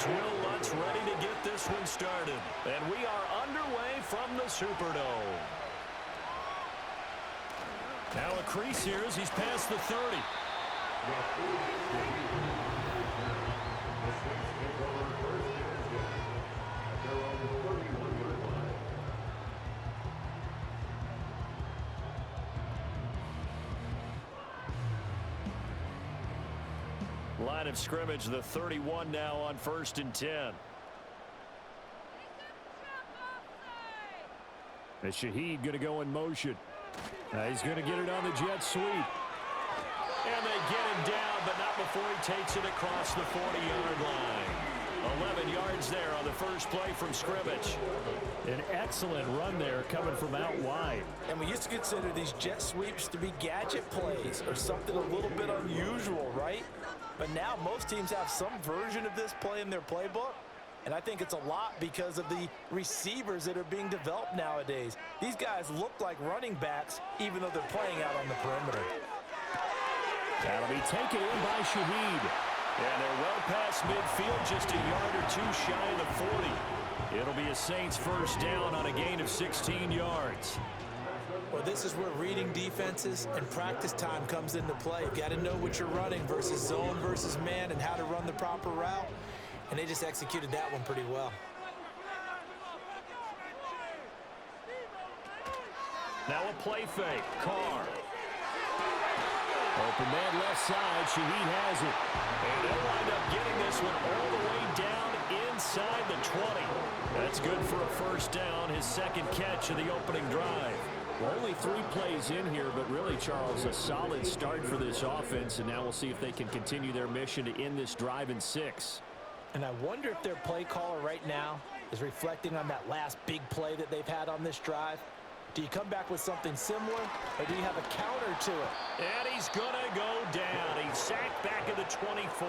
Here's Will Lutz ready to get this one started. And we are underway from the Superdome. Now a crease here as he's past the 30. Line of scrimmage, the 31 now on 1st and 10. And Shaheed going to go in motion. He's going to get it on the jet sweep. And they get him down, but not before he takes it across the 40-yard line. 11 yards there on the first play from scrimmage. An excellent run there coming from out wide. And we used to consider these jet sweeps to be gadget plays or something a little bit unusual, right? But now most teams have some version of this play in their playbook. And I think it's a lot because of the receivers that are being developed nowadays. These guys look like running backs even though they're playing out on the perimeter. That'll be taken in by Shaheed. And they're well past midfield, just a yard or two shy of the 40. It'll be a Saints first down on a gain of 16 yards. Well, this is where reading defenses and practice time comes into play. You've got to know what you're running versus zone versus man and how to run the proper route. And they just executed that one pretty well. Now a play fake. Carr. Open man left side. Shaheed has it. And they'll wind up getting this one all the way down inside the 20. That's good for a first down, his second catch of the opening drive. Well, only 3 plays in here, but really, Charles, a solid start for this offense. And now we'll see if they can continue their mission to end this drive in 6. And I wonder if their play caller right now is reflecting on that last big play that they've had on this drive. Do you come back with something similar, or do you have a counter to it? And he's going to go down. He's sacked back at the 24.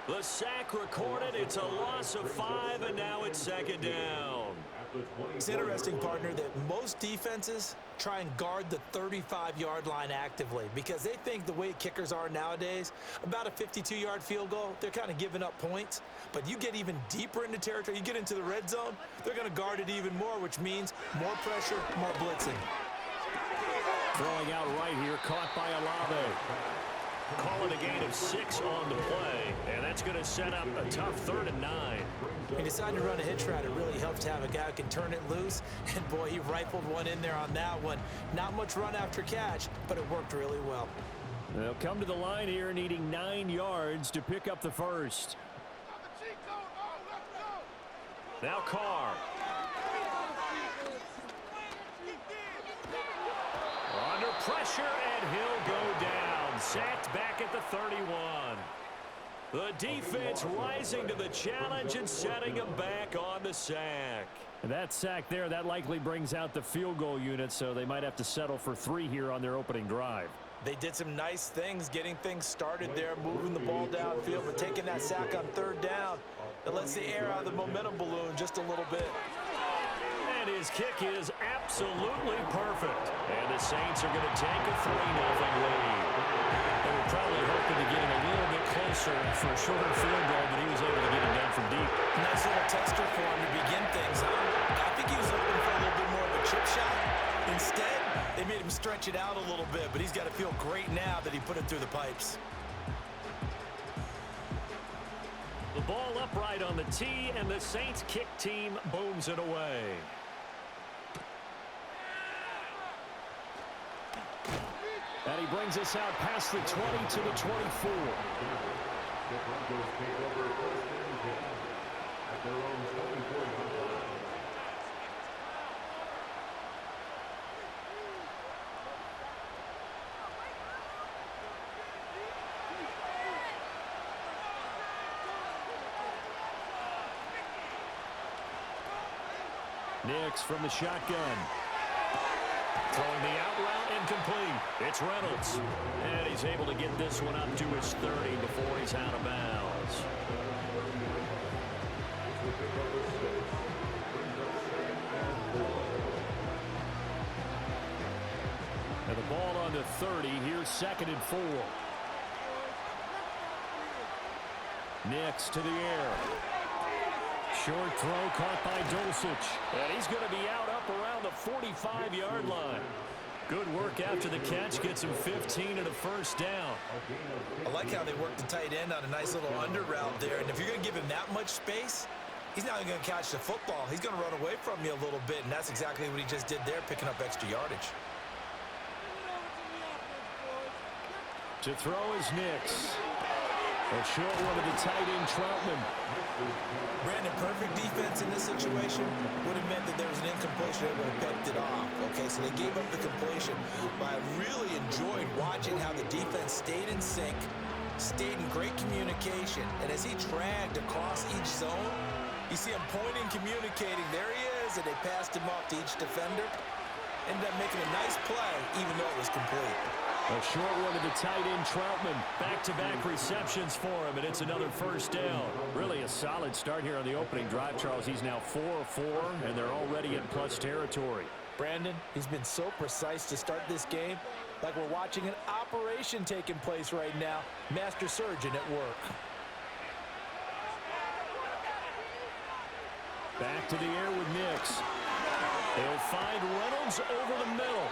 The sack recorded. It's a loss of 5, and now it's second down. It's interesting, partner, that most defenses try and guard the 35-yard line actively because they think the way kickers are nowadays, about a 52-yard field goal, they're kind of giving up points. But you get even deeper into territory, you get into the red zone, they're going to guard it even more, which means more pressure, more blitzing. Throwing out right here, caught by Olave. Calling a gain of 6 on the play, and that's going to set up a tough 3rd and 9. He decided to run a hitch route. It really helps to have a guy who can turn it loose, and boy, he rifled one in there on that one. Not much run after catch, but it worked really well. They'll come to the line here needing 9 yards to pick up the first. Now Carr. Under pressure, and he'll go down. Sacked back at the 31. The defense rising to the challenge and setting him back on the sack. And that sack there, that likely brings out the field goal unit, so they might have to settle for 3 here on their opening drive. They did some nice things, getting things started there, moving the ball downfield, but taking that sack on 3rd down, that lets the air out of the momentum balloon just a little bit. And his kick is absolutely perfect. And the Saints are going to take a 3-0 lead. They were probably hoping to get him a little bit closer for a shorter field goal, but he was able to get him down from deep. Nice little tester for him to begin things on. I think he was hoping for a little bit more of a chip shot. Instead, they made him stretch it out a little bit, but he's got to feel great now that he put it through the pipes. The ball upright on the tee, and the Saints kick team booms it away. And he brings us out past the 20 to the 24. The Broncos take over first and 10 at their own 24-yard line. Nix from the shotgun. Throwing the out route incomplete. It's Reynolds. And he's able to get this one up to his 30 before he's out of bounds. And the ball on the 30. Here's 2nd and 4. Nix to the air. Short throw caught by Dulcich. And he's going to be out up around the 45-yard line. Good work after the catch. Gets him 15 and a first down. I like how they worked the tight end on a nice little under route there. And if you're going to give him that much space, he's not going to catch the football. He's going to run away from you a little bit, and that's exactly what he just did there, picking up extra yardage. To throw is Nix. A short one to the tight end, Troutman. Brandon, perfect defense in this situation would have meant that there was an incompletion that would have picked it off. Okay, so they gave up the completion. But I really enjoyed watching how the defense stayed in sync, stayed in great communication, and as he dragged across each zone, you see him pointing, communicating. There he is, and they passed him off to each defender. Ended up making a nice play, even though it was complete. A short one to the tight end, Troutman. Back-to-back receptions for him, and it's another first down. Really a solid start here on the opening drive, Charles. He's now 4 of 4, and they're already in plus territory. Brandon, he's been so precise to start this game, like we're watching an operation taking place right now. Master surgeon at work. Back to the air with Nix. They'll find Reynolds over the middle.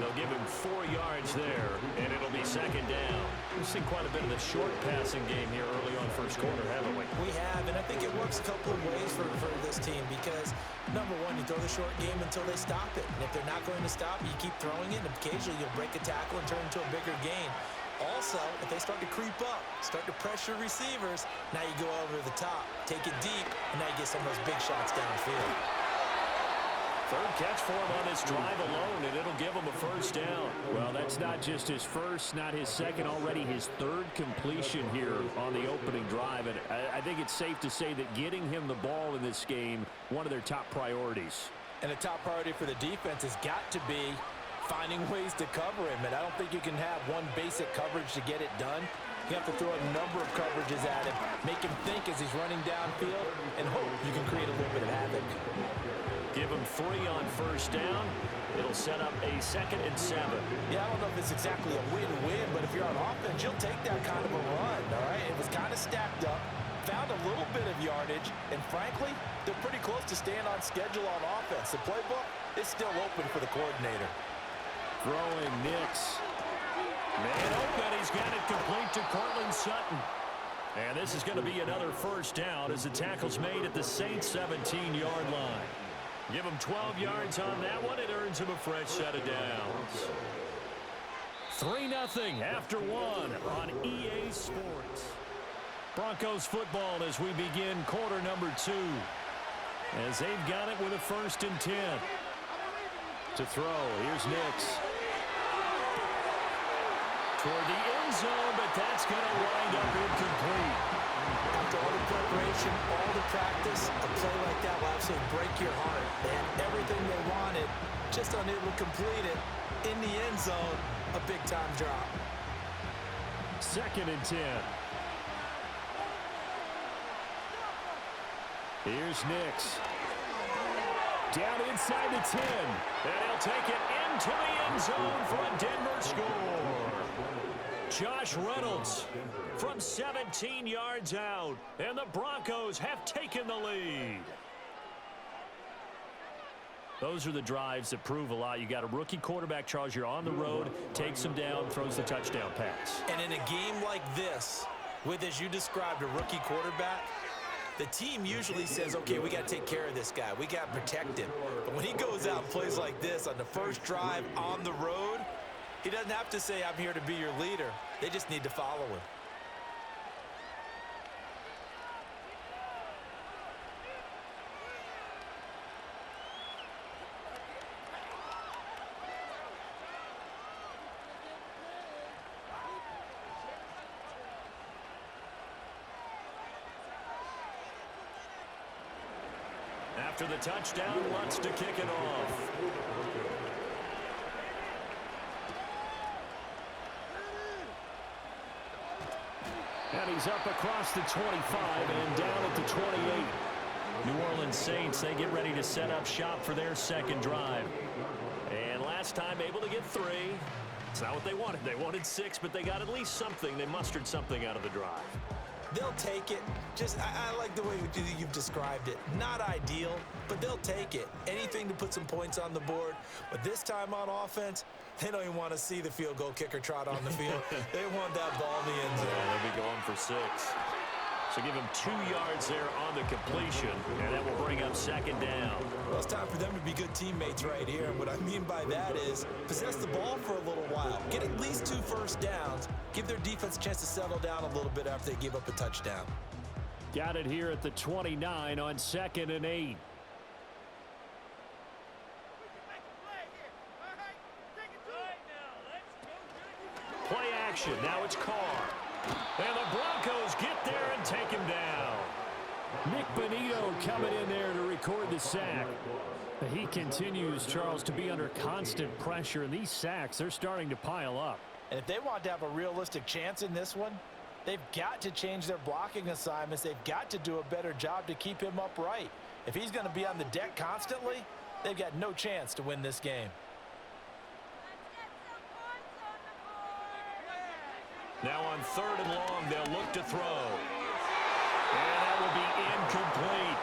They'll give him 4 yards there, and it'll be second down. We've seen quite a bit of the short passing game here early on first quarter, haven't we? We have, and I think it works a couple of ways for this team because, number one, you throw the short game until they stop it. And if they're not going to stop it, you keep throwing it, and occasionally you'll break a tackle and turn it into a bigger gain. Also, if they start to creep up, start to pressure receivers, now you go over the top, take it deep, and now you get some of those big shots downfield. Third catch for him on this drive alone, and it'll give him a first down. Well, that's not just his first, not his second, already his third completion here on the opening drive. And I think it's safe to say that getting him the ball in this game, one of their top priorities. And the top priority for the defense has got to be finding ways to cover him. And I don't think you can have one basic coverage to get it done. You have to throw a number of coverages at him, make him think as he's running downfield, and hope you can create a little bit of havoc. Give him 3 on first down. It'll set up a 2nd and 7. Yeah, I don't know if it's exactly a win-win, but if you're on offense, you'll take that kind of a run, all right? It was kind of stacked up, found a little bit of yardage, and frankly, they're pretty close to staying on schedule on offense. The playbook is still open for the coordinator. Throwing Nix. Man open, he's got it complete to Cortland Sutton. And this is going to be another first down as the tackle's made at the Saints' 17-yard line. Give him 12 yards on that one. It earns him a fresh set of downs. 3-0 after 1 on EA Sports. Broncos football as we begin quarter number 2. As they've got it with a 1st and 10. To throw, here's Nix. Toward the end zone, but that's going to wind up incomplete. After all the preparation, all the practice, a play like that will absolutely break your heart. They had everything they wanted, just unable to complete it. In the end zone, a big-time drop. 2nd and 10. Here's Nix. Down inside the 10. And he'll take it into the end zone for a Denver score. Josh Reynolds from 17 yards out, and the Broncos have taken the lead. Those are the drives that prove a lot. You got a rookie quarterback, Charles. You're on the road, takes him down, throws the touchdown pass. And in a game like this, with, as you described, a rookie quarterback, the team usually says, okay, we got to take care of this guy. We got to protect him. But when he goes out and plays like this on the first drive on the road, he doesn't have to say, I'm here to be your leader. They just need to follow him. After the touchdown, wants to kick it off. And he's up across the 25 and down at the 28. New Orleans Saints, they get ready to set up shop for their second drive. And last time able to get 3. It's not what they wanted. They wanted 6, but they got at least something. They mustered something out of the drive. They'll take it. Just, I like the way you've described it. Not ideal, but they'll take it. Anything to put some points on the board. But this time on offense, they don't even want to see the field goal kicker trot on the field. They want that ball in the end zone. Yeah, they'll be going for 6. So give him 2 yards there on the completion, and that will bring up second down. Well, it's time for them to be good teammates right here. And what I mean by that is possess the ball for a little while. Get at least 2 first downs. Give their defense a chance to settle down a little bit after they give up a touchdown. Got it here at the 29 on 2nd and 8. Play action. Now it's Carr. And the Broncos get there and take him down. Nick Bonito coming in there to record the sack. He continues, Charles, to be under constant pressure, and these sacks, they're starting to pile up. And if they want to have a realistic chance in this one, they've got to change their blocking assignments. They've got to do a better job to keep him upright. If he's going to be on the deck constantly, they've got no chance to win this game. Now on 3rd and long, they'll look to throw. And that will be incomplete.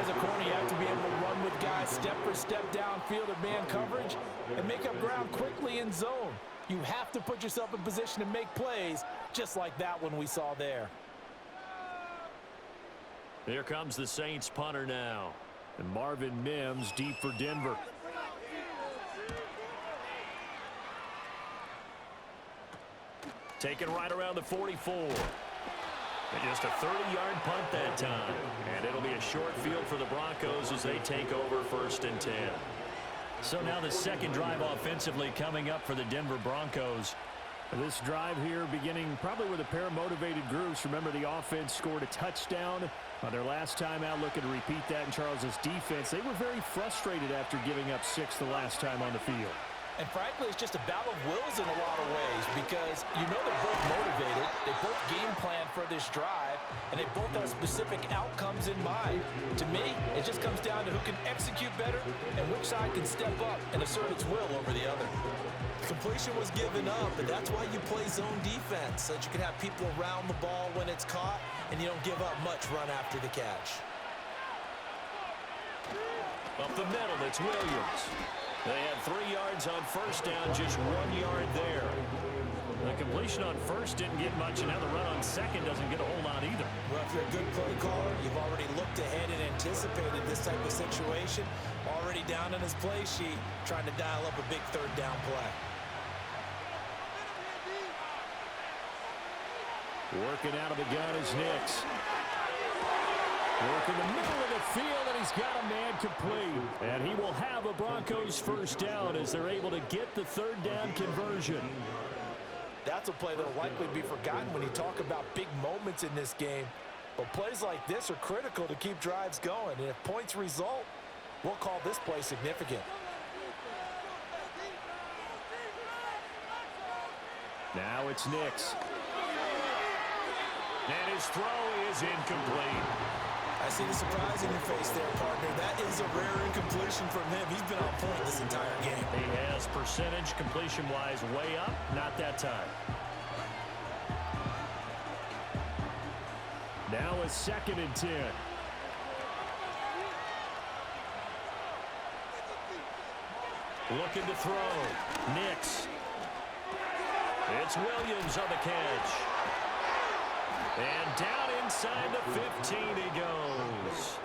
As a corner, you have to be able to run with guys step for step downfield at man coverage and make up ground quickly in zone. You have to put yourself in position to make plays, just like that one we saw there. Here comes the Saints punter now. And Marvin Mims deep for Denver. Taken right around the 44. And just a 30-yard punt that time. And it'll be a short field for the Broncos as they take over 1st and 10. So now the second drive offensively coming up for the Denver Broncos. This drive here beginning probably with a pair of motivated groups. Remember, the offense scored a touchdown on their last time out. Looking to repeat that in Charles's defense. They were very frustrated after giving up 6 the last time on the field. And frankly, it's just a battle of wills in a lot of ways because you know they're both motivated. They both game plan for this drive, and they both have specific outcomes in mind. To me, it just comes down to who can execute better and which side can step up and assert its will over the other. Completion was given up, but that's why you play zone defense, so that you can have people around the ball when it's caught, and you don't give up much run after the catch. Up the middle, it's Williams. They had 3 yards on 1st down, just 1 yard there. The completion on 1st didn't get much, and now the run on 2nd doesn't get a whole lot either. Well, if you're a good play caller, you've already looked ahead and anticipated this type of situation. Already down in his play sheet, trying to dial up a big 3rd down play. Working out of the gun is Nix. Working the middle of the field, and he's got a man complete. And he will have a Broncos 1st down as they're able to get the 3rd down conversion. That's a play that will likely be forgotten when you talk about big moments in this game. But plays like this are critical to keep drives going. And if points result, we'll call this play significant. Now it's Nix. And his throw is incomplete. I see the surprise in your face there, partner. That is a rare incompletion from him. He's been on point this entire game. He has percentage completion-wise way up, not that time. Now a 2nd and 10. Looking to throw. Nix. It's Williams on the catch. And down inside the 15 he goes.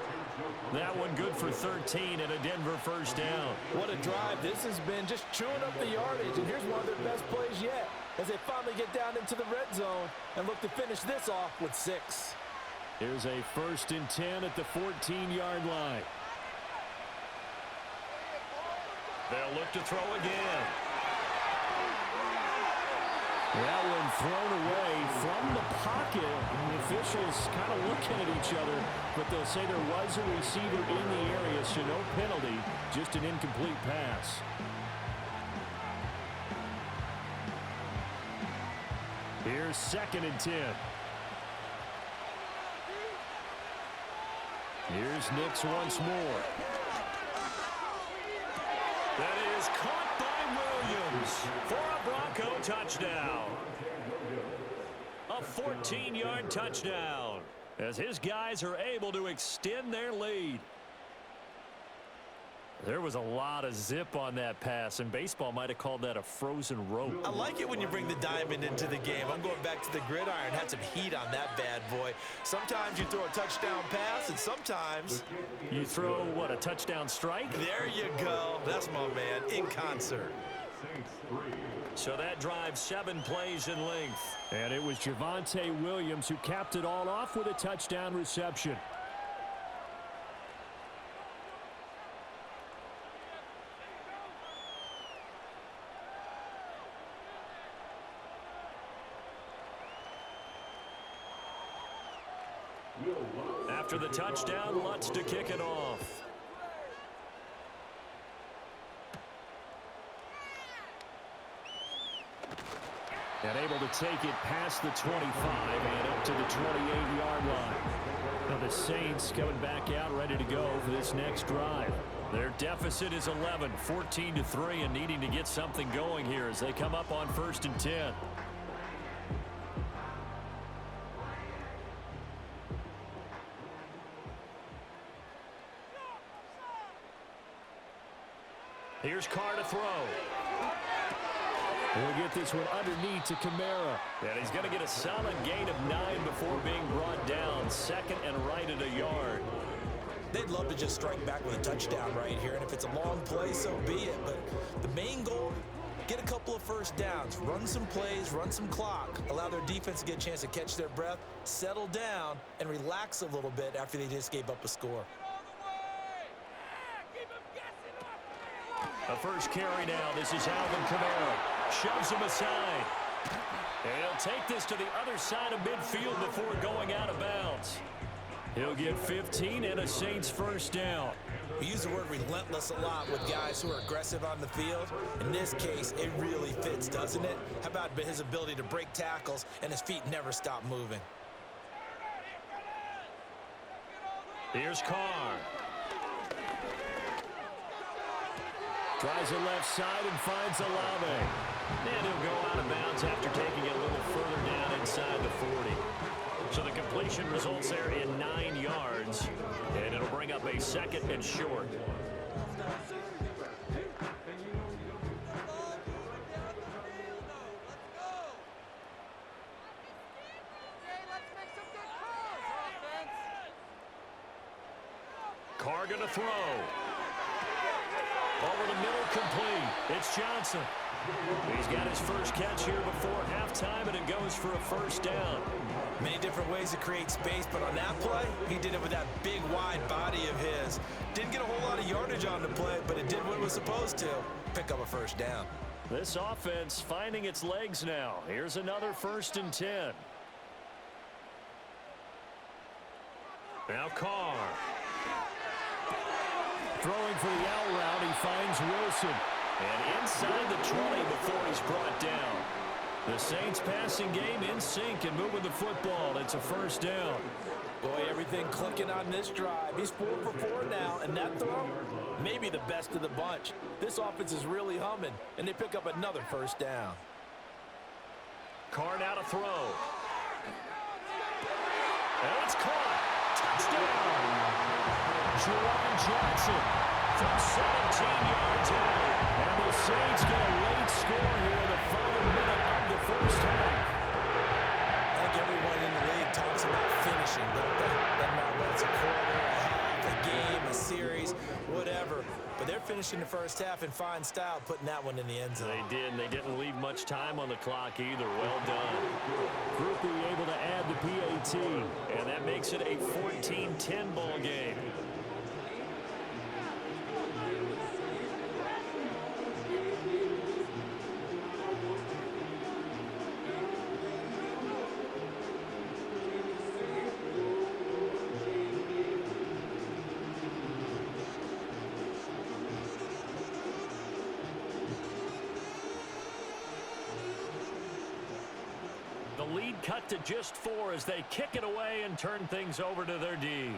That one good for 13 and a Denver 1st down. What a drive. This has been just chewing up the yardage. And here's one of their best plays yet as they finally get down into the red zone and look to finish this off with 6. Here's a 1st and 10 at the 14-yard line. They'll look to throw again. That one thrown away from the pocket. The officials kind of looking at each other, but they'll say there was a receiver in the area, so no penalty, just an incomplete pass. Here's 2nd and 10. Here's Nix once more. That is caught by Williams for a Bronco touchdown. A 14-yard touchdown as his guys are able to extend their lead. There was a lot of zip on that pass, and baseball might have called that a frozen rope. I like it when you bring the diamond into the game. I'm going back to the gridiron. Had some heat on that bad boy. Sometimes you throw a touchdown pass, and sometimes you throw, what, a touchdown strike? There you go. That's my man, in concert. So that drives 7 plays in length. And it was Javonte Williams who capped it all off with a touchdown reception. After the touchdown, Lutz to kick it off. And able to take it past the 25 and up to the 28-yard line. Now the Saints coming back out ready to go for this next drive. Their deficit is 11, 14-3, and needing to get something going here as they come up on 1st and 10. Here's Carr to throw. We'll get this one underneath to Kamara. And he's going to get a solid gain of 9 before being brought down. 2nd and right at a yard. They'd love to just strike back with a touchdown right here, and if it's a long play, so be it. But the main goal, get a couple of first downs, run some plays, run some clock, allow their defense to get a chance to catch their breath, settle down, and relax a little bit after they just gave up a score. The first carry now. This is Alvin Kamara. Shoves him aside. And he'll take this to the other side of midfield before going out of bounds. He'll get 15 and a Saints first down. We use the word relentless a lot with guys who are aggressive on the field. In this case, it really fits, doesn't it? How about his ability to break tackles and his feet never stop moving? Here's Carr. Tries the left side and finds Olave. And he'll go out of bounds after taking it a little further down inside the 40. So the completion results there in 9 yards. And it'll bring up a 2nd and short. Carr gonna throw. Over the middle, complete. It's Johnson. He's got his first catch here before halftime, and it goes for a first down. Many different ways to create space, but on that play, he did it with that big, wide body of his. Didn't get a whole lot of yardage on the play, but it did what it was supposed to. Pick up a first down. This offense finding its legs now. Here's another 1st and 10. Now Carr. Throwing for the out route, he finds Wilson. And inside the 20 before he's brought down. The Saints passing game in sync and moving the football. It's a first down. Boy, everything clicking on this drive. He's 4 for 4 now, and that throw, maybe the best of the bunch. This offense is really humming, and they pick up another first down. Carr now to throw. And it's caught. Touchdown. Juwan Johnson from 17 yards out. And the Saints get a late score here in the final minute of the first half. I think everyone in the league talks about finishing, don't they? Doesn't matter whether it's a quarter, a half, a game, a series, whatever. But they're finishing the first half in fine style, putting that one in the end zone. They did, and they didn't leave much time on the clock either. Well done. Group being able to add the PAT. And that makes it a 14-10 ball game. The lead cut to just 4 as they kick it away and turn things over to their D.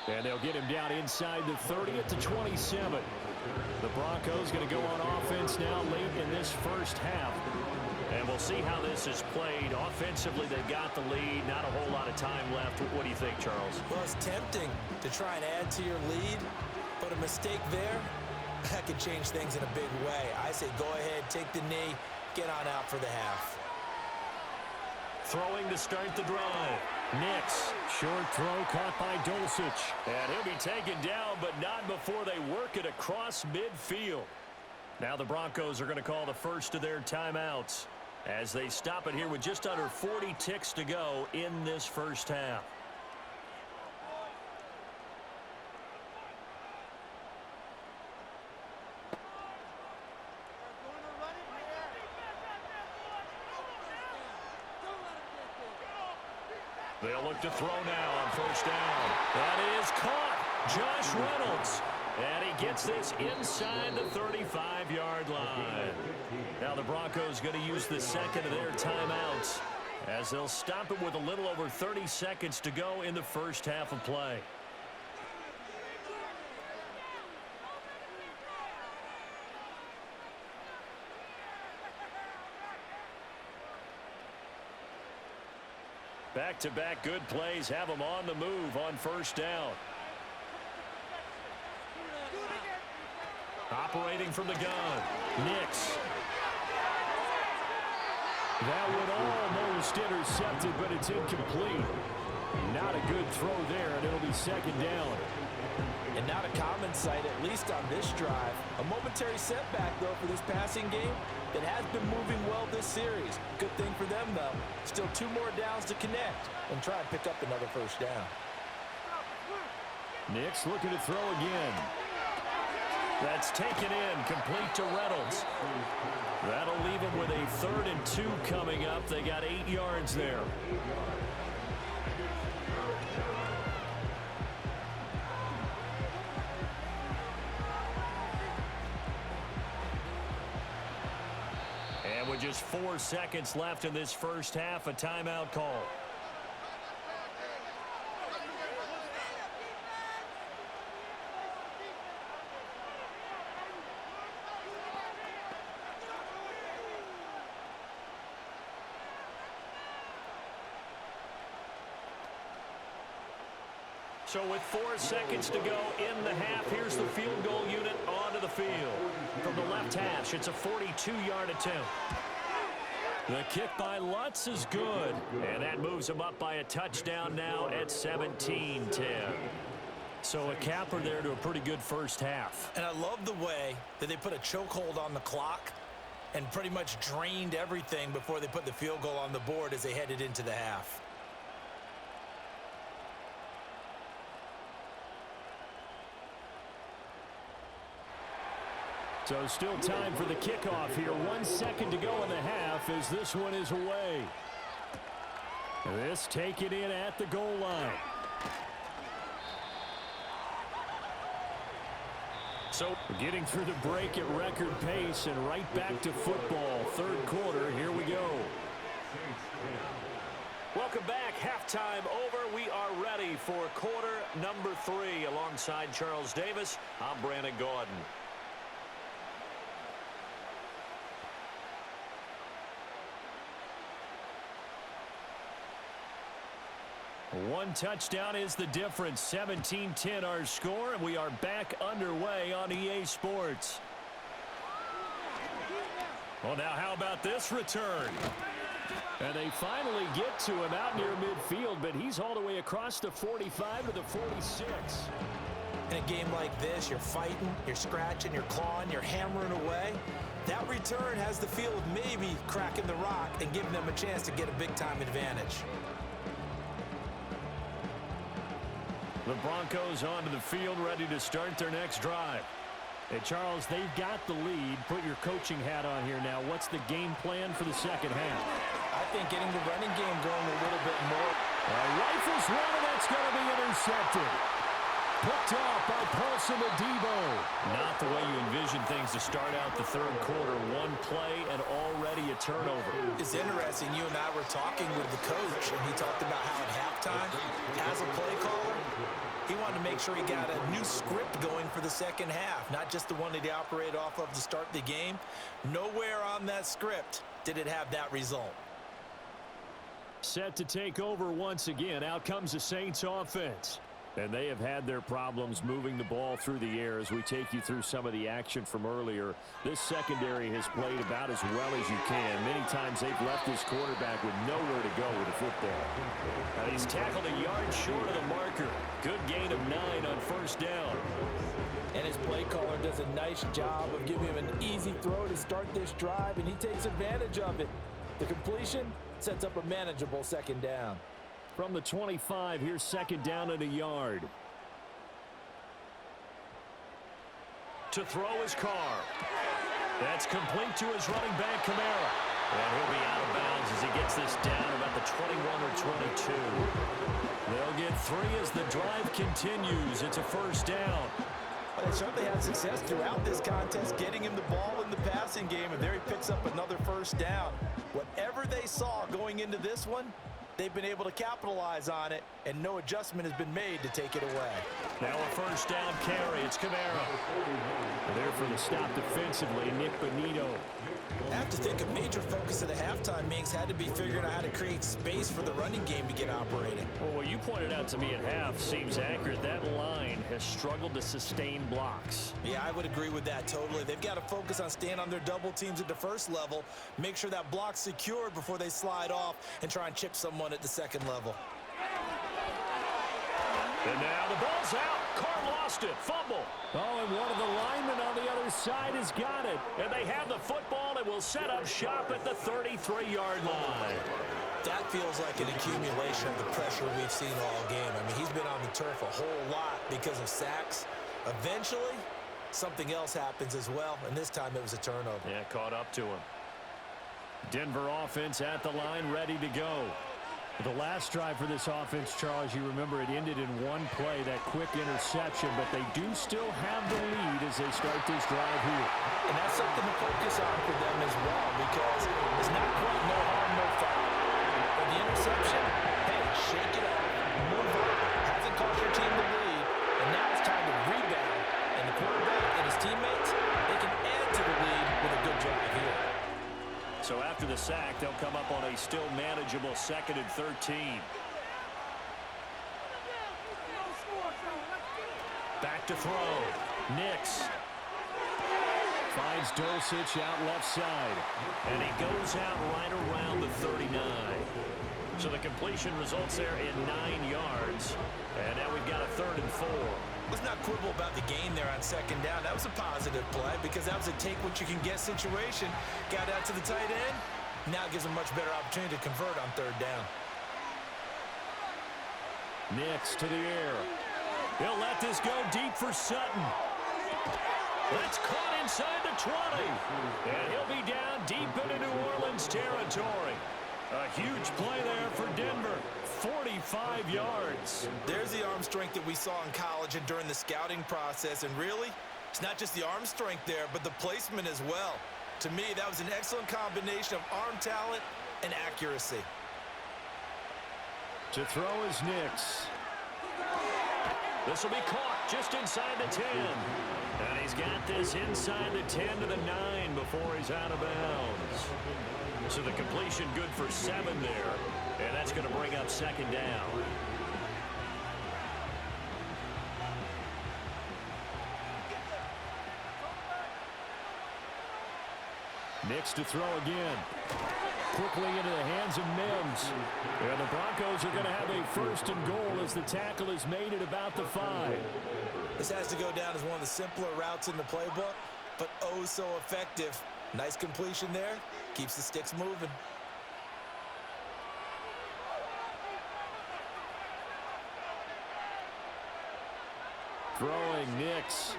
And they'll get him down inside the 30 at the 27. The Broncos going to go on offense now late in this first half. And we'll see how this is played. Offensively, they got the lead. Not a whole lot of time left. What do you think, Charles? Well, it's tempting to try and add to your lead, but a mistake there, that could change things in a big way. I say go ahead, take the knee, get on out for the half. Throwing to start the drive. Nix, short throw caught by Dulcich. And he'll be taken down, but not before they work it across midfield. Now the Broncos are going to call the first of their timeouts as they stop it here with just under 40 ticks to go in this first half. They'll look to throw now on first down. That is caught. Josh Reynolds. And he gets this inside the 35-yard line. Now the Broncos going to use the second of their timeouts as they'll stop it with a little over 30 seconds to go in the first half of play. Back-to-back good plays have them on the move on first down. Operating from the gun. Nix. That would almost intercepted, but it's incomplete. Not a good throw there, and it'll be second down. And not a common sight, at least on this drive. A momentary setback, though, for this passing game that has been moving well this series. Good thing for them, though. Still 2 more downs to connect and try and pick up another first down. Nix looking to throw again. That's taken in, complete to Reynolds. That'll leave him with a 3rd and 2 coming up. They got 8 yards there. And with just 4 seconds left in this first half, a timeout call. So with 4 seconds to go in the half, here's the field goal unit onto the field. From the left hash, it's a 42-yard attempt. The kick by Lutz is good. And that moves him up by a touchdown now at 17-10. So a capper there to a pretty good first half. And I love the way that they put a chokehold on the clock and pretty much drained everything before they put the field goal on the board as they headed into the half. So still time for the kickoff here. 1 second to go in the half as this one is away. This taken in at the goal line. So getting through the break at record pace and right back to football. 3rd quarter, here we go. Welcome back. Halftime over. We are ready for quarter number 3. Alongside Charles Davis, I'm Brandon Gordon. One touchdown is the difference. 17-10 our score, and we are back underway on EA Sports. Well, now how about this return? And they finally get to him out near midfield, but he's all the way across the 45 to the 46. In a game like this, you're fighting, you're scratching, you're clawing, you're hammering away. That return has the feel of maybe cracking the rock and giving them a chance to get a big-time advantage. The Broncos onto the field, ready to start their next drive. Hey, Charles, they've got the lead. Put your coaching hat on here now. What's the game plan for the second half? I think getting the running game going a little bit more. Rifles one, and that's going to be intercepted. picked off by Paulson Adebo. Not the way you envision things to start out the third quarter. One play and already a turnover. It's interesting. You and I were talking with the coach, and he talked about how at halftime, as a play caller, he wanted to make sure he got a new script going for the second half, not just the one that he operated off of to start the game. Nowhere on that script did it have that result. Set to take over once again. Out comes the Saints offense. And they have had their problems moving the ball through the air as we take you through some of the action from earlier. This secondary has played about as well as you can. Many times they've left this quarterback with nowhere to go with the football. And he's tackled a yard short of the marker. Good gain of 9 on first down. And his play caller does a nice job of giving him an easy throw to start this drive, and he takes advantage of it. The completion sets up a manageable second down. From the 25, here's second down and a yard. To throw his Carr. That's complete to his running back, Kamara. And he'll be out of bounds as he gets this down about the 21 or 22. They'll get 3 as the drive continues. It's a first down. But they certainly had success throughout this contest, getting him the ball in the passing game, and there he picks up another first down. Whatever they saw going into this one, they've been able to capitalize on it, and no adjustment has been made to take it away. Now a first down carry. It's Kamara. There for the stop defensively, Nick Bonito. I have to think a major focus of the halftime meetings had to be figuring out how to create space for the running game to get operating. Well, what you pointed out to me at half seems accurate. That line has struggled to sustain blocks. Yeah, I would agree with that totally. They've got to focus on staying on their double teams at the first level, make sure that block's secured before they slide off and try and chip someone at the second level. And now the ball's out. Carr lost it. Fumble. Oh, and one of the linemen on the other side has got it. And they have the football and will set up shop at the 33-yard line. That feels like an accumulation of the pressure we've seen all game. I mean, he's been on the turf a whole lot because of sacks. Eventually, something else happens as well, and this time it was a turnover. Yeah, caught up to him. Denver offense at the line, ready to go. The last drive for this offense, Charles, you remember it ended in one play, that quick interception, but they do still have the lead as they start this drive here. And that's something to focus on for them as well, because it's not quite no harm, no foul. But the interception, hey, shake it up, move on. Hasn't cost your team the lead, and now it's time to rebound. And the quarterback and his teammates, they can add to the lead with a good drive here. So after the sack, they'll come up on a still manageable 2nd and 13. Back to throw. Nix. Finds Dulcich out left side. And he goes out right around the 39. So the completion results there in 9 yards. And now we've got a 3rd and 4. Let's not quibble about the gain there on second down. That was a positive play because that was a take-what-you-can-get situation. Got out to the tight end. Now gives them much better opportunity to convert on 3rd down. Nix to the air. He'll let this go deep for Sutton. That's caught inside the 20. And he'll be down deep into New Orleans territory. A huge play there for Denver. 45 yards. There's the arm strength that we saw in college and during the scouting process. And really, it's not just the arm strength there, but the placement as well. To me, that was an excellent combination of arm talent and accuracy. To throw is Nix. This will be caught just inside the 10. And he's got this inside the 10 to the 9 before he's out of bounds. So the completion good for 7 there. And that's going to bring up 2nd down. Nix to throw again. Quickly into the hands of Mims. And the Broncos are going to have a 1st and goal as the tackle is made at about the 5. This has to go down as one of the simpler routes in the playbook, but oh so effective. Nice completion there. Keeps the sticks moving. Throwing Nix.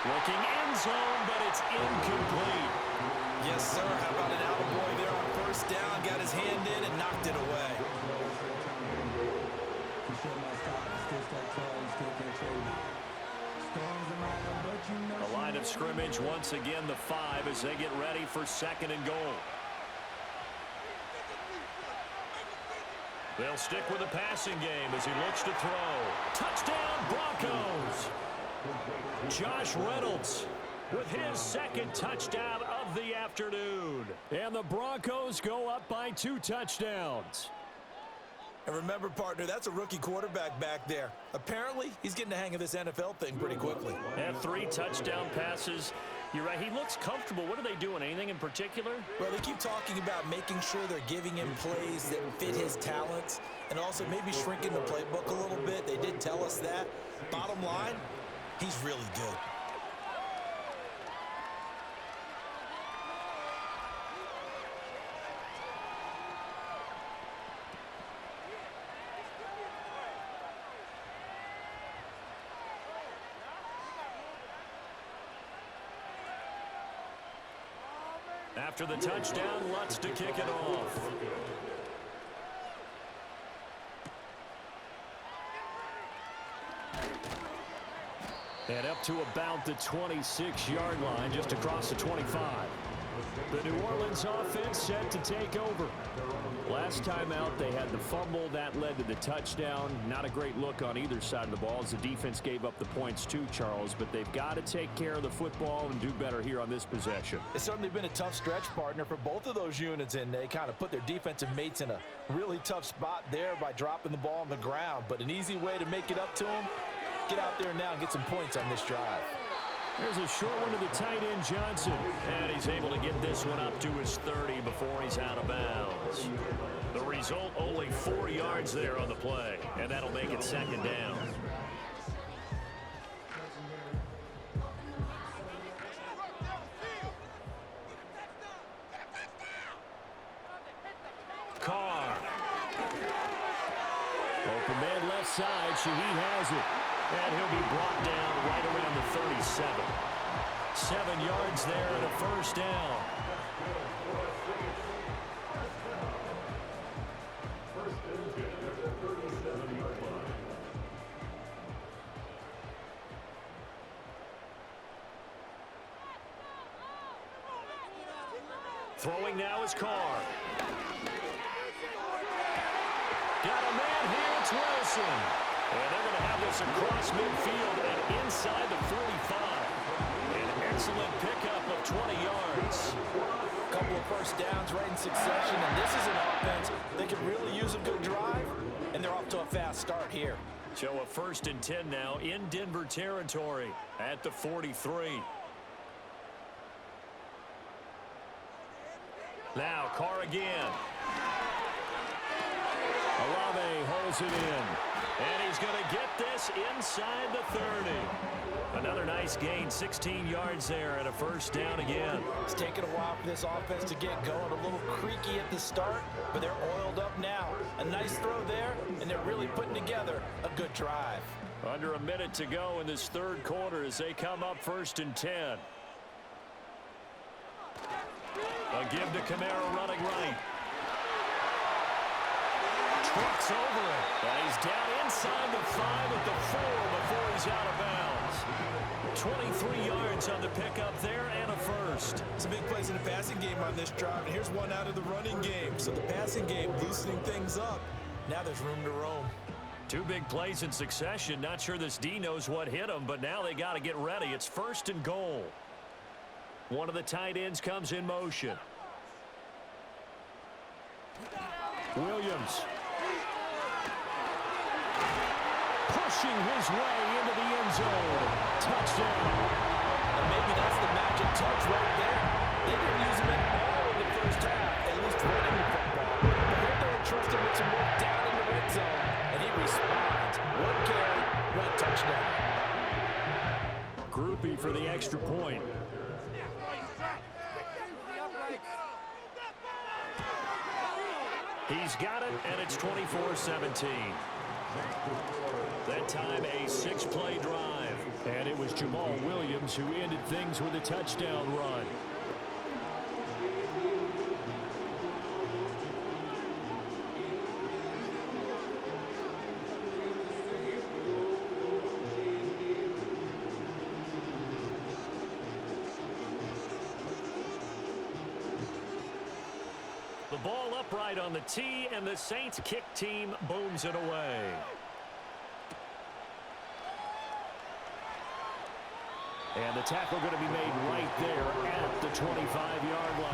Looking end zone, but it's incomplete. Yes, sir. How about an attaboy there on 1st down? Got his hand in and knocked it away. The line of scrimmage once again the 5 as they get ready for 2nd and goal. They'll stick with the passing game as he looks to throw. Touchdown Broncos! Josh Reynolds with his 2nd touchdown of the afternoon. And the Broncos go up by 2 touchdowns. And remember, partner, that's a rookie quarterback back there. Apparently, he's getting the hang of this NFL thing pretty quickly. And 3 touchdown passes. You're right, he looks comfortable. What are they doing? Anything in particular? Well, they keep talking about making sure they're giving him plays that fit his talents and also maybe shrinking the playbook a little bit. They did tell us that. Bottom line, he's really good. After the touchdown, Lutz to kick it off. And up to about the 26-yard line, just across the 25. The New Orleans offense set to take over. Last time out, they had the fumble. That led to the touchdown. Not a great look on either side of the ball as the defense gave up the points too, Charles. But they've got to take care of the football and do better here on this possession. It's certainly been a tough stretch, partner, for both of those units, and they kind of put their defensive mates in a really tough spot there by dropping the ball on the ground. But an easy way to make it up to them, get out there now and get some points on this drive. There's a short one to the tight end, Johnson. And he's able to get this one up to his 30 before he's out of bounds. The result, only 4 yards there on the play. And that'll make it 2nd down. Carr. Open man left side. Shaheed has it. And he'll be brought down right around the 37. 7 yards there and a 1st down. Throwing now is Carr. Got a man here, it's Wilson. And they're going to have this across midfield and inside the 45. An excellent pickup of 20 yards. A couple of 1st downs right in succession, and this is an offense that could really use a good drive, and they're off to a fast start here. So a 1st and 10 now in Denver territory at the 43. Now Carr again. Olave holds it in. And he's going to get this inside the 30. Another nice gain, 16 yards there and a 1st down again. It's taken a while for this offense to get going. A little creaky at the start, but they're oiled up now. A nice throw there, and they're really putting together a good drive. Under a minute to go in this 3rd quarter as they come up 1st and 10. A give to Kamara running right. Trucks over it. And he's down inside the 5 at the 4 before he's out of bounds. 23 yards on the pickup there and a 1st. Some big plays in the passing game on this drive, and here's one out of the running game. So the passing game loosening things up. Now there's room to roam. 2 big plays in succession. Not sure this D knows what hit him, but now they got to get ready. It's 1st and goal. One of the tight ends comes in motion. Williams. Pushing his way into the end zone. Touchdown. And maybe that's the magic touch right there. They didn't use him at all in the 1st half, at least running the football. But here they're entrusted with some work down in the red zone, and he responds. 1 carry, 1 touchdown. Groupie for the extra point. He's got it, and it's 24-17. That time, a 6-play drive. And it was Jamal Williams who ended things with a touchdown run. ball upright on the tee, and the Saints kick team booms it away. And the tackle going to be made right there at the 25-yard line.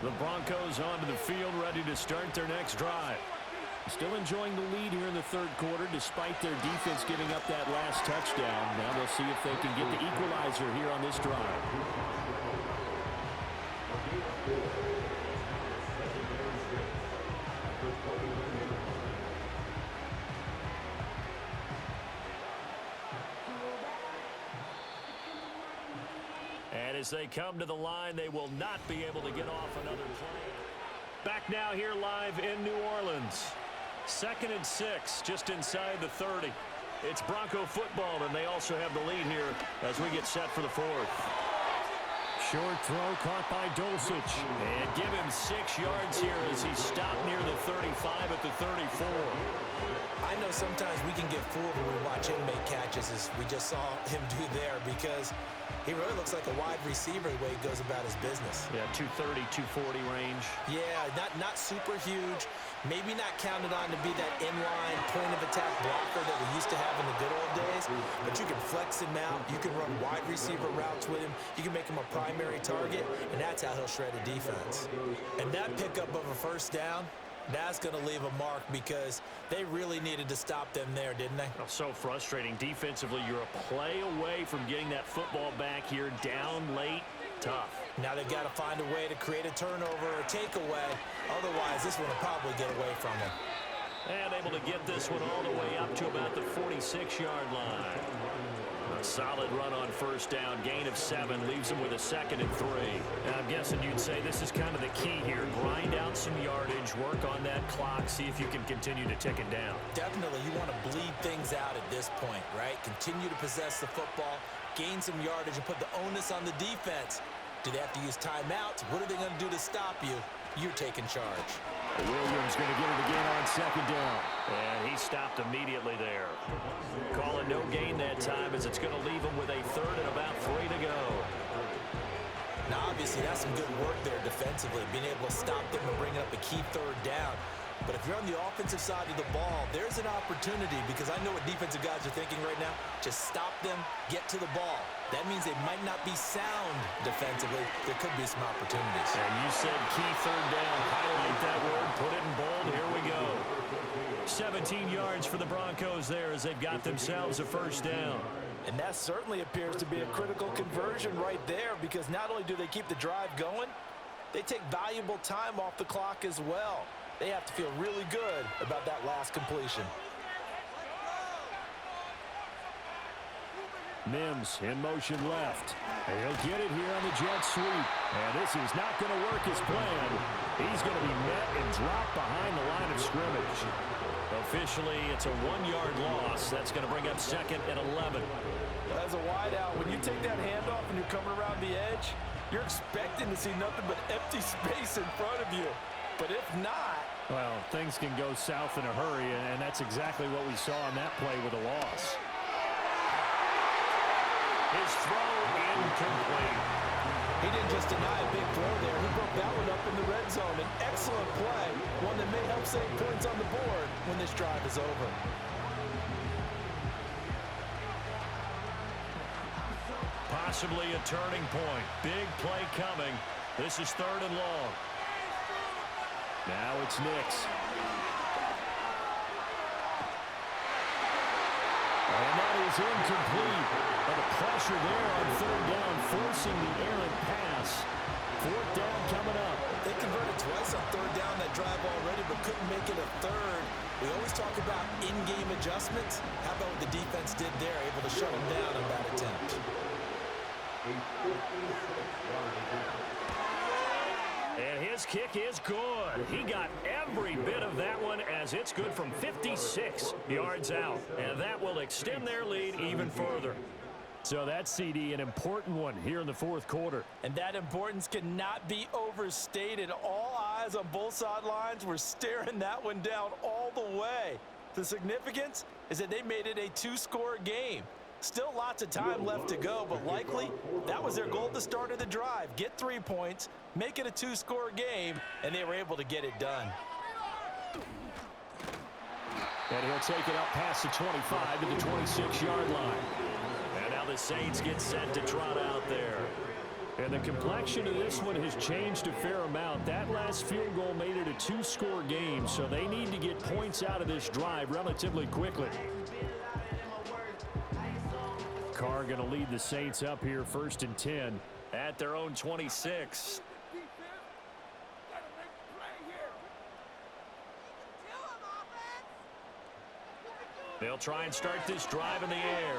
The Broncos onto the field, ready to start their next drive. Still enjoying the lead here in the third quarter, despite their defense giving up that last touchdown. Now they'll see if they can get the equalizer here on this drive. And as they come to the line, they will not be able to get off another play. Back now here live in New Orleans. 2nd and 6, just inside the 30. It's Bronco football, and they also have the lead here as we get set for the fourth. Short throw caught by Dulcich. And give him 6 yards here as he stopped near the 35 at the 34. I know sometimes we can get fooled when we watch him make catches, as we just saw him do there, because he really looks like a wide receiver the way he goes about his business. Yeah, 230, 240 range. Yeah, not super huge. Maybe not counted on to be that inline point-of-attack blocker that we used to have in the good old days, but you can flex him out. You can run wide receiver routes with him. You can make him a primary target, and that's how he'll shred a defense. And that pickup of a first down, that's going to leave a mark, because they really needed to stop them there, didn't they? Oh, so frustrating. Defensively, you're a play away from getting that football back here, down late. Tough. Now they've got to find a way to create a turnover or takeaway. Otherwise, this one will probably get away from them. And able to get this one all the way up to about the 46-yard line. A solid run on first down. Gain of 7 leaves them with a 2nd and 3. And I'm guessing you'd say this is kind of the key here. Grind out some yardage, work on that clock, see if you can continue to tick it down. Definitely, you want to bleed things out at this point, right? Continue to possess the football, gain some yardage, and put the onus on the defense. Do they have to use timeouts? What are they going to do to stop you? You're taking charge. Williams going to get it again on 2nd down. And he stopped immediately there. Calling no gain that time, as it's going to leave him with a 3rd and about 3 to go. Now, obviously, that's some good work there defensively, being able to stop them and bring up a key 3rd down. But if you're on the offensive side of the ball, there's an opportunity, because I know what defensive guys are thinking right now. Just stop them, get to the ball. That means they might not be sound defensively. There could be some opportunities. And you said key 3rd down. Highlight that word. Put it in bold. Here we go. 17 yards for the Broncos there as they've got themselves a first down. And that certainly appears to be a critical conversion right there, because not only do they keep the drive going, they take valuable time off the clock as well. They have to feel really good about that last completion. Mims in motion left. He'll get it here on the jet sweep. And this is not going to work as planned. He's going to be met and dropped behind the line of scrimmage. Officially, it's a 1-yard loss. That's going to bring up 2nd and 11. As a wideout, when you take that handoff and you're coming around the edge, you're expecting to see nothing but empty space in front of you. But if not... Well, things can go south in a hurry, and that's exactly what we saw on that play with a loss. His throw incomplete. He didn't just deny a big throw there. He broke that one up in the red zone. An excellent play, one that may help save points on the board when this drive is over. Possibly a turning point. Big play coming. This is 3rd and long. Now it's Nix. And that is incomplete. But the pressure there on 3rd down, forcing the errant pass. 4th down coming up. They converted twice on 3rd down that drive already, but couldn't make it a 3rd. We always talk about in-game adjustments. How about what the defense did there, able to shut them down on that attempt? And his kick is good. He got every bit of that one, as it's good from 56 yards out. And that will extend their lead even further. So that's, CD, an important one here in the 4th quarter. And that importance cannot be overstated. All guys on both sidelines were staring that one down all the way. The significance is that they made it a two-score game. Still lots of time left to go, but likely that was their goal at the start of the drive. Get 3 points, make it a two-score game, and they were able to get it done. And he'll take it up past the 25 to the 26-yard line. And now the Saints get set to trot out there. And the complexion of this one has changed a fair amount. That last field goal made it a two-score game, so they need to get points out of this drive relatively quickly. Carr going to lead the Saints up here 1st and 10 at their own 26. They'll try and start this drive in the air.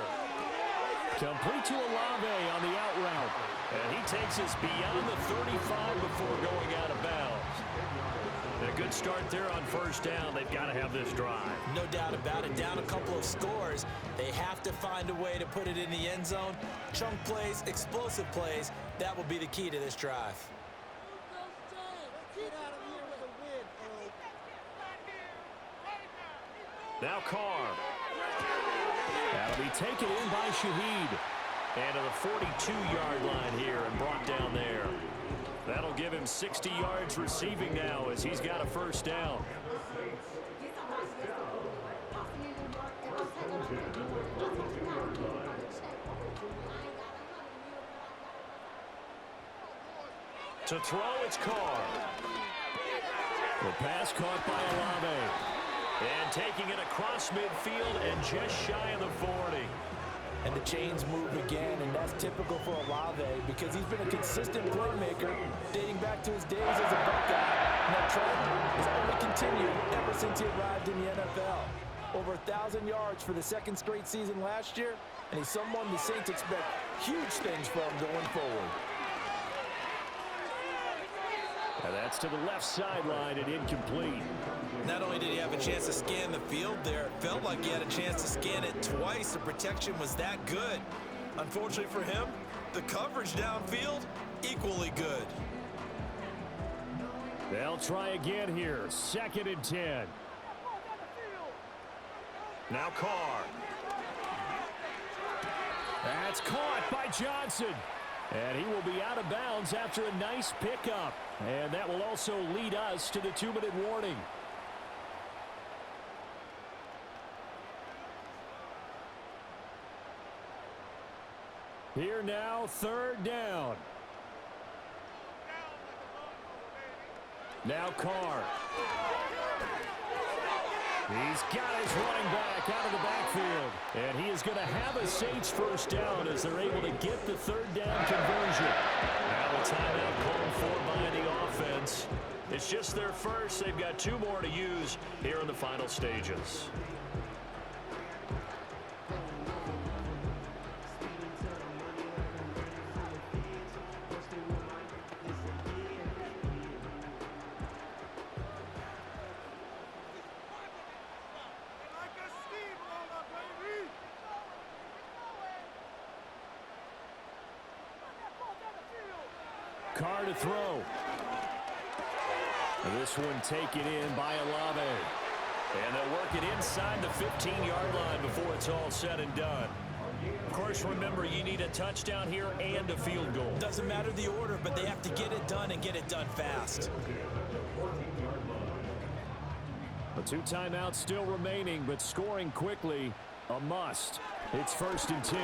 Complete to Olave on the out route. And he takes us beyond the 35 before going out of bounds. A good start there on 1st down. They've got to have this drive. No doubt about it. Down a couple of scores. They have to find a way to put it in the end zone. Chunk plays, explosive plays. That will be the key to this drive. Now Carr. That'll be taken in by Shaheed. And to the 42-yard line here and brought down there. That'll give him 60 yards receiving now as he's got a 1st down. To throw, it's Carr. The pass caught by Olave. And taking it across midfield and just shy of the 40. And the chains move again, and that's typical for Olave because he's been a consistent playmaker dating back to his days as a Buckeye. And that trend has only continued ever since he arrived in the NFL. Over 1,000 yards for the 2nd straight season last year, and he's someone the Saints expect huge things from going forward. And that's to the left sideline and incomplete. Not only did he have a chance to scan the field there, it felt like he had a chance to scan it twice. The protection was that good. Unfortunately for him, the coverage downfield, equally good. They'll try again here. 2nd and 10. Now Carr. That's caught by Johnson. And he will be out of bounds after a nice pickup. And that will also lead us to the 2-minute warning. Here now, 3rd down. Now Carr. He's got his running back out of the backfield. And he is going to have a Saints 1st down as they're able to get the 3rd down conversion. Now a timeout called for by the offense. It's just their first. They've got 2 more to use here in the final stages. Carr to throw. This one taken in by Olave. And they'll work it inside the 15-yard line before it's all said and done. Of course, remember, you need a touchdown here and a field goal. Doesn't matter the order, but they have to get it done and get it done fast. The 2 timeouts still remaining, but scoring quickly, a must. It's 1st and 10.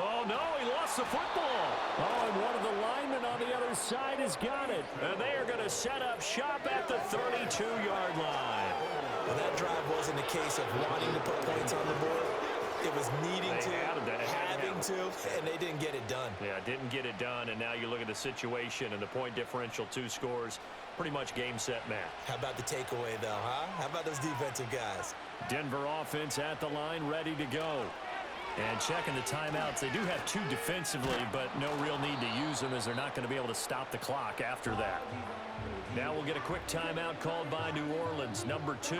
Oh, no, he lost the football. Oh, and one of the linemen on the other side has got it. And they are going to set up shop at the 32-yard line. Well, that drive wasn't a case of wanting to put points on the board. It was needing to, having to, and they didn't get it done. Yeah, didn't get it done, and now you look at the situation and the point differential, 2 scores, pretty much game, set, match. How about the takeaway, though, huh? How about those defensive guys? Denver offense at the line, ready to go. And checking the timeouts, they do have 2 defensively, but no real need to use them as they're not going to be able to stop the clock after that. Now we'll get a quick timeout called by New Orleans, number 2,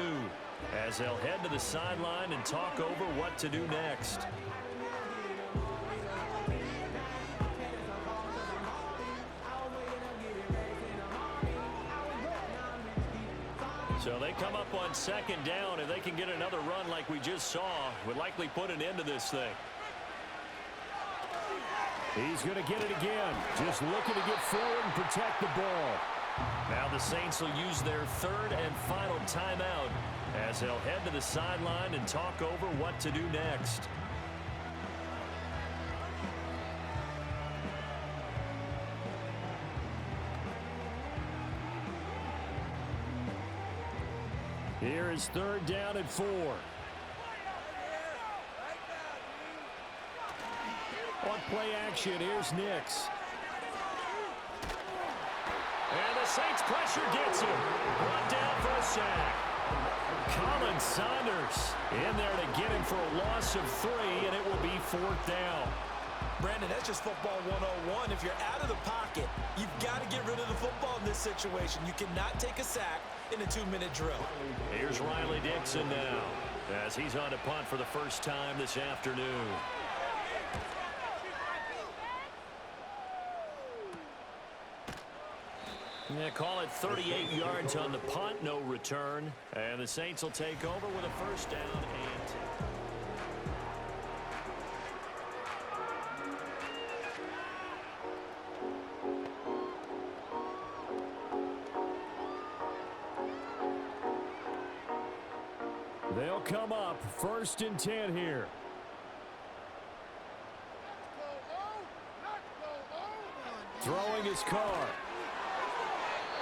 as they'll head to the sideline and talk over what to do next. So they come up on second down. If they can get another run like we just saw, would likely put an end to this thing. He's going to get it again. Just looking to get forward and protect the ball. Now the Saints will use their third and final timeout as they'll head to the sideline and talk over what to do next. Here is third down and 4. On play action, here's Nix. And the Saints pressure gets him. Brought down for a sack. Colin Saunders in there to get him for a loss of 3, and it will be 4th down. Brandon, that's just football 101. If you're out of the pocket, you've got to get rid of the football in this situation. You cannot take a sack in a 2-minute drill. Here's Riley Dixon now as he's on to punt for the first time this afternoon. Yeah, call it 38 yards on the punt, no return. And the Saints will take over with a first down and 10. They'll come up first and 10 here. Throwing his car.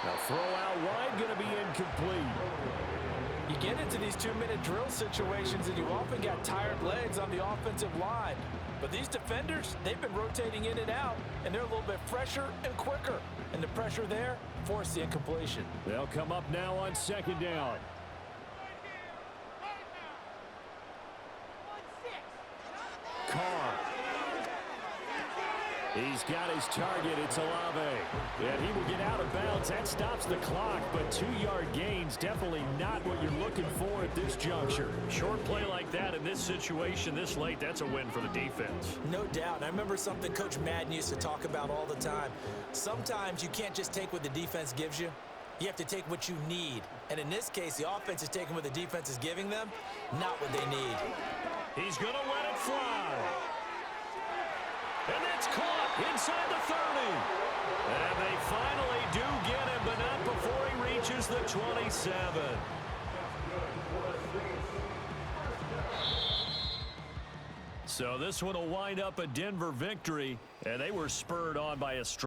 Now throw out wide, going to be incomplete. You get into these 2-minute drill situations and you often got tired legs on the offensive line. But these defenders, they've been rotating in and out, and they're a little bit fresher and quicker. And the pressure there forced the incompletion. They'll come up now on second down. Carr. He's got his target. It's Olave. And he will get out of bounds. That stops the clock, but 2-yard gains definitely not what you're looking for at this juncture. Short play like that in this situation this late, that's a win for the defense. No doubt. I remember something Coach Madden used to talk about all the time. Sometimes you can't just take what the defense gives you. You have to take what you need. And in this case, the offense is taking what the defense is giving them, not what they need. He's going to let it fly. And that's caught inside the 30. And they finally do get him, but not before he reaches the 27. So this one will wind up a Denver victory, and they were spurred on by a strong